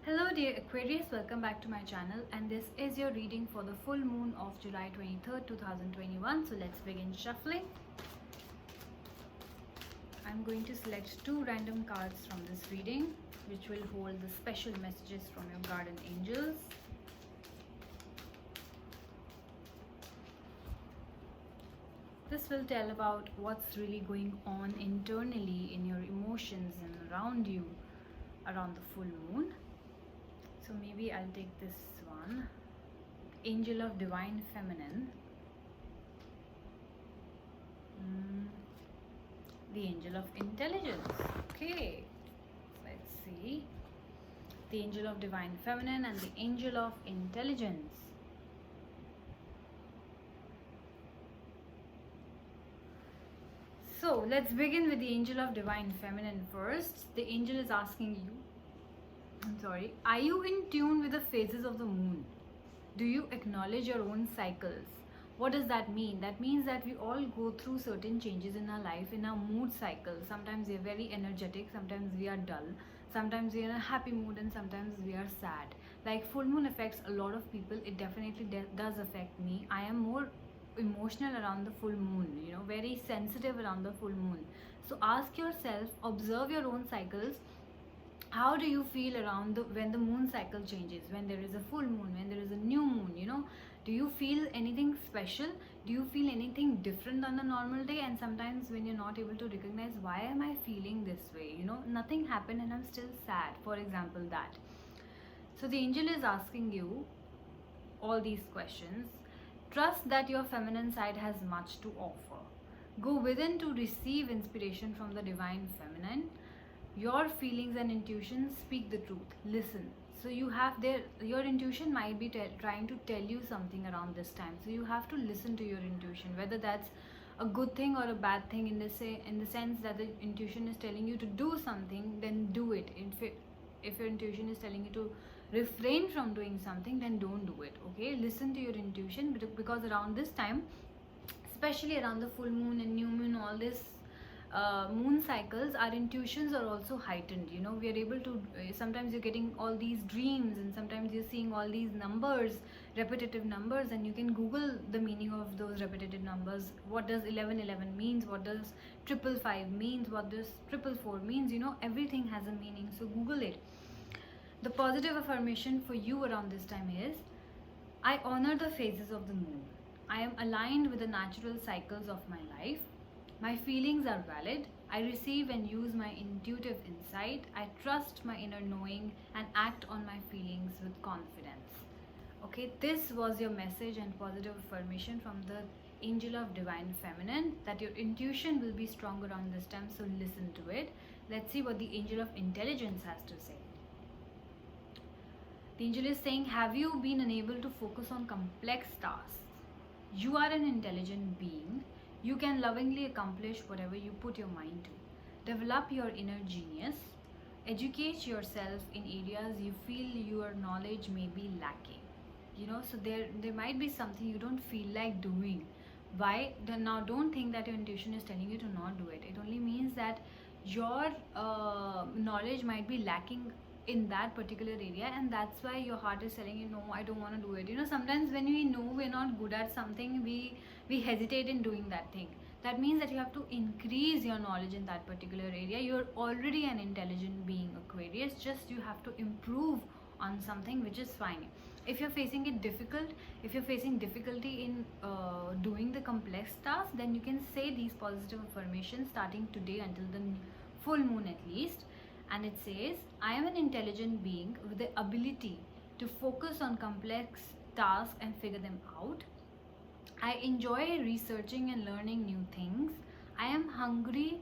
Hello dear Aquarius, welcome back to my channel, and this is your reading for the full moon of July 23rd, 2021. So let's begin shuffling. I'm going to select two random cards from this reading which will hold the special messages from your guardian angels. This will tell about what's really going on internally in your emotions and around you around the full moon. So maybe I'll take this one, Angel of Divine Feminine, the Angel of Intelligence. Okay, let's see, the Angel of Divine Feminine and the Angel of Intelligence. So let's begin with the Angel of Divine Feminine first. The angel is asking you, are you in tune with the phases of the moon? Do you acknowledge your own cycles? What does that mean? That means that we all go through certain changes in our life, in our mood cycle. Sometimes we are very energetic, sometimes we are dull, sometimes we are in a happy mood, and sometimes we are sad. Like full moon affects a lot of people. It definitely does affect me. I am more emotional around the full moon, very sensitive around the full moon. So ask yourself, observe your own cycles. How do you feel around when the moon cycle changes, when there is a full moon, when there is a new moon? Do you feel anything special? Do you feel anything different than the normal day? And sometimes when you're not able to recognize, why am I feeling this way? Nothing happened and I'm still sad, for example, that. So the angel is asking you all these questions. Trust that your feminine side has much to offer. Go within to receive inspiration from the divine feminine. Your feelings and intuitions speak the truth. Listen. So you have your intuition might be trying to tell you something around this time. So you have to listen to your intuition, whether that's a good thing or a bad thing, in the sense that the intuition is telling you to do something, then do it. If your intuition is telling you to refrain from doing something, then don't do it. Okay, listen to your intuition, because around this time, especially around the full moon and new moon, all this moon cycles, our intuitions are also heightened. We are able to, sometimes you're getting all these dreams, and sometimes you're seeing all these numbers, repetitive numbers, and you can google the meaning of those repetitive numbers. What does 1111 means? What does 555 means? What does 444 means? Everything has a meaning, so google it. The positive affirmation for you around this time is, I honor the phases of the moon. I am aligned with the natural cycles of my life. My feelings are valid. I receive and use my intuitive insight. I trust my inner knowing and act on my feelings with confidence. Okay, this was your message and positive affirmation from the Angel of Divine Feminine, that your intuition will be strong around this time, so listen to it. Let's see what the Angel of Intelligence has to say. The angel is saying, have you been unable to focus on complex tasks? You are an intelligent being. You can lovingly accomplish whatever you put your mind to. Develop your inner genius. Educate yourself in areas you feel your knowledge may be lacking. So there might be something you don't feel like doing. Why? Now don't think that your intuition is telling you to not do it. It only means that your knowledge might be lacking in that particular area, and that's why your heart is telling you, no, I don't want to do it. Sometimes when we know we're not good at something, we hesitate in doing that thing. That means that you have to increase your knowledge in that particular area. You're already an intelligent being, Aquarius, just you have to improve on something, which is fine. If you're facing it difficult, if you're facing difficulty in doing the complex task, then you can say these positive affirmations starting today until the full moon at least. And it says, I am an intelligent being with the ability to focus on complex tasks and figure them out. I enjoy researching and learning new things. I am hungry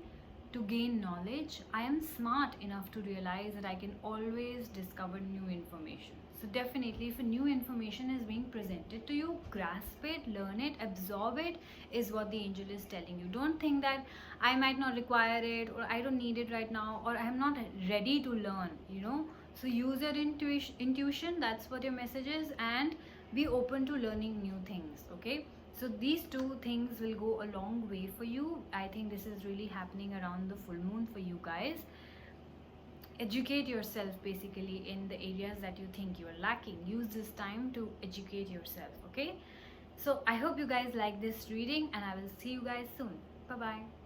to gain knowledge. I am smart enough to realize that I can always discover new information. So definitely, if a new information is being presented to you, grasp it, learn it, absorb it, is what the angel is telling you. Don't think that I might not require it, or I don't need it right now, or I am not ready to learn. So use your intuition. That's what your message is, and be open to learning new things. Okay, so these two things will go a long way for you. I think this is really happening around the full moon for you guys. educate yourself basically in the areas that you think you are lacking. Use this time to educate yourself, okay? So I hope you guys like this reading, and I will see you guys soon. Bye bye.